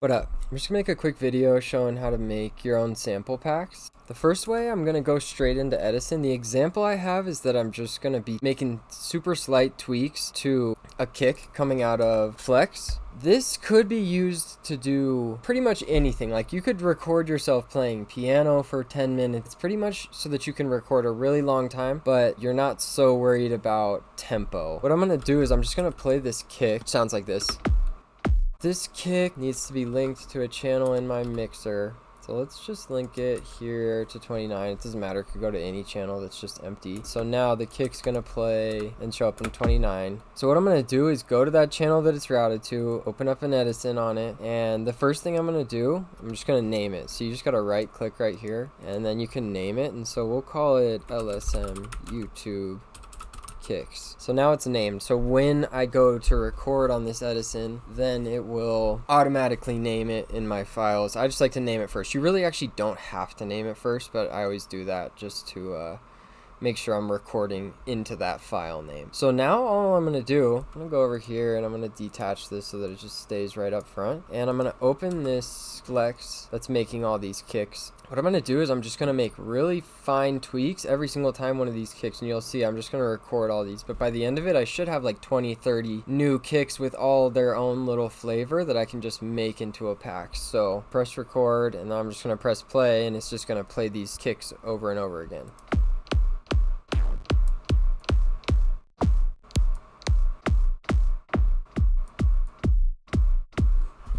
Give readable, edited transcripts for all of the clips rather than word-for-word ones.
What up? I'm just gonna make a quick video showing how to make your own sample packs. The first way, I'm gonna go straight into Edison. The example I have is that I'm just gonna be making super slight tweaks to a kick coming out of Flex. This could be used to do pretty much anything. Like, you could record yourself playing piano for 10 minutes, pretty much so that you can record a really long time, but you're not so worried about tempo. What I'm gonna do is I'm just gonna play this kick. Sounds like this. This kick needs to be linked to a channel in my mixer. So let's just link it here to 29. It doesn't matter, it could go to any channel that's just empty. So now the kick's gonna play and show up in 29. So what I'm gonna do is go to that channel that it's routed to, open up an Edison on it, and the first thing I'm gonna do, I'm just gonna name it. So you just gotta right click right here, and then you can name it, and so we'll call it LSM YouTube kicks. So now it's named. So when I go to record on this Edison, then it will automatically name it in my files. I just like to name it first. You really actually don't have to name it first, but I always do that just to make sure I'm recording into that file name. So now all I'm gonna do, I'm gonna go over here and I'm gonna detach this so that it just stays right up front. And I'm gonna open this Flex that's making all these kicks. What I'm gonna do is I'm just gonna make really fine tweaks every single time one of these kicks, and you'll see I'm just gonna record all these. But by the end of it, I should have like 20, 30 new kicks with all their own little flavor that I can just make into a pack. So press record, and then I'm just gonna press play, and it's just gonna play these kicks over and over again.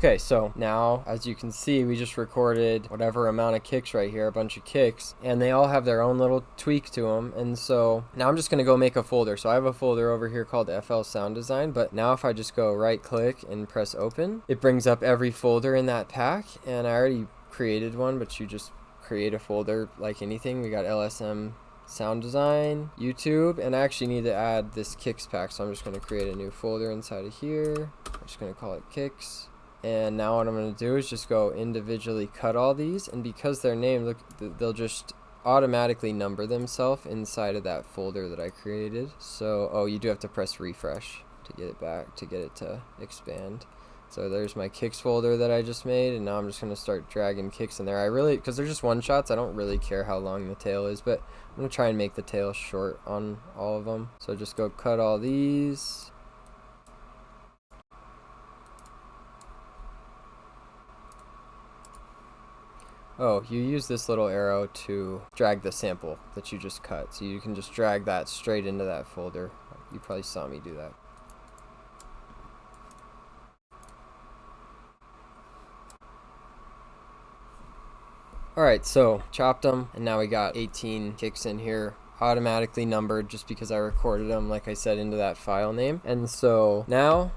Okay, so now, as you can see, we just recorded whatever amount of kicks right here, a bunch of kicks, and they all have their own little tweak to them. And so now I'm just gonna go make a folder. So I have a folder over here called FL Sound Design, but now if I just go right click and press open, it brings up every folder in that pack. And I already created one, but you just create a folder like anything. We got LSM Sound Design, YouTube, and I actually need to add this kicks pack. So I'm just gonna create a new folder inside of here. I'm just gonna call it kicks. And now what I'm going to do is just go individually cut all these, and because they're named, look, they'll just automatically number themselves inside of that folder that I created. So, oh, you do have to press refresh to get it back, to get it to expand. So there's my kicks folder that I just made, and now I'm just going to start dragging kicks in there. I really, because they're just one shots, I don't really care how long the tail is, but I'm going to try and make the tail short on all of them. So just go cut all these. Oh, you use this little arrow to drag the sample that you just cut. So you can just drag that straight into that folder. You probably saw me do that. Alright, so chopped them, and now we got 18 kicks in here, automatically numbered just because I recorded them, like I said, into that file name. And so now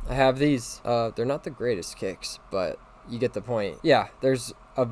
I have these. They're not the greatest kicks, but you get the point. Yeah, there's a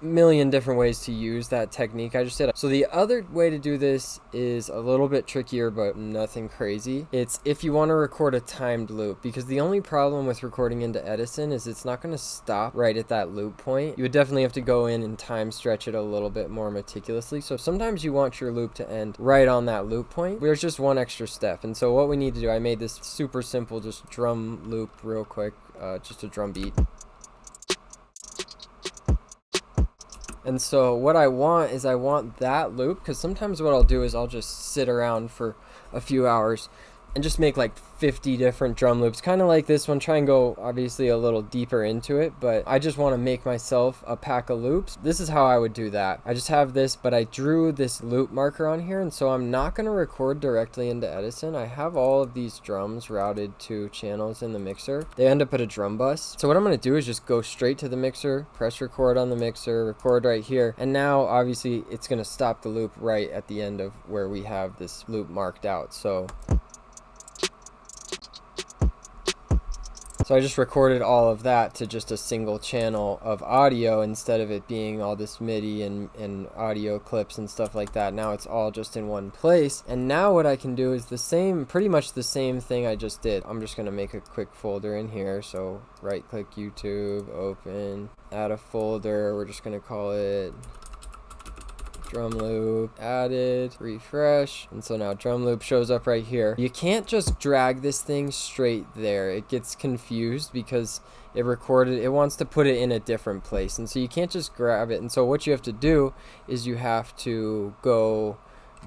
million different ways to use that technique I just did. So the other way to do this is a little bit trickier, but nothing crazy. It's if you want to record a timed loop, because the only problem with recording into Edison is it's not going to stop right at that loop point. You would definitely have to go in and time stretch it a little bit more meticulously. So sometimes you want your loop to end right on that loop point. There's just one extra step. And so what we need to do, I made this super simple, just drum loop real quick, just a drum beat. And so what I want is I want that loop, because sometimes what I'll do is I'll just sit around for a few hours and just make like 50 different drum loops, kind of like this one. Try and go obviously a little deeper into it, but I just want to make myself a pack of loops. This is how I would do that. I just have this, but I drew this loop marker on here, and so I'm not going to record directly into Edison. I have all of these drums routed to channels in the mixer. They end up at a drum bus. So what I'm going to do is just go straight to the mixer, press record on the mixer, record right here, and now obviously it's going to stop the loop right at the end of where we have this loop marked out. So I just recorded all of that to just a single channel of audio instead of it being all this MIDI and audio clips and stuff like that. Now it's all just in one place. And now what I can do is the same, pretty much the same thing I just did. I'm just going to make a quick folder in here. So right click YouTube, open, add a folder. We're just going to call it drum loop added, refresh, and so now drum loop shows up right here. You can't just drag this thing straight there. It gets confused because it wants to put it in a different place, and so you can't just grab it. And so what you have to do is you have to go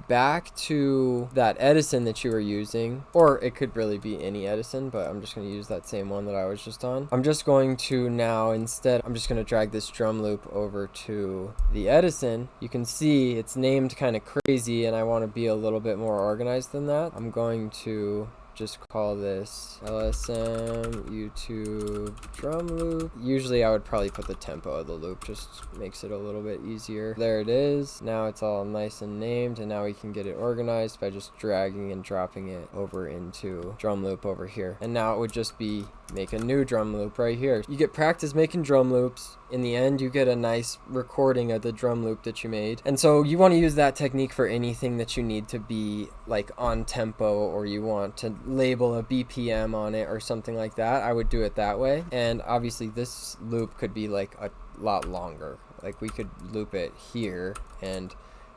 back to that Edison that you were using, or it could really be any Edison, but I'm just going to use that same one that I was just on. I'm just going to now, instead, I'm just going to drag this drum loop over to the Edison. You can see it's named kind of crazy, and I want to be a little bit more organized than that. I'm going to just call this LSM YouTube drum loop. Usually I would probably put the tempo of the loop, just makes it a little bit easier. There it is. Now it's all nice and named, and now we can get it organized by just dragging and dropping it over into drum loop over here. And now it would just be make a new drum loop right here. You get practice making drum loops. In the end, you get a nice recording of the drum loop that you made. And so you want to use that technique for anything that you need to be like on tempo, or you want to label a BPM on it or something like that. I would do it that way. And obviously this loop could be like a lot longer. Like we could loop it here and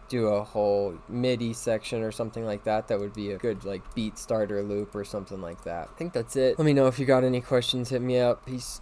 do a whole MIDI section or something like that. That would be a good like beat starter loop or something like that. I think that's it. Let me know if you got any questions. Hit me up. Peace.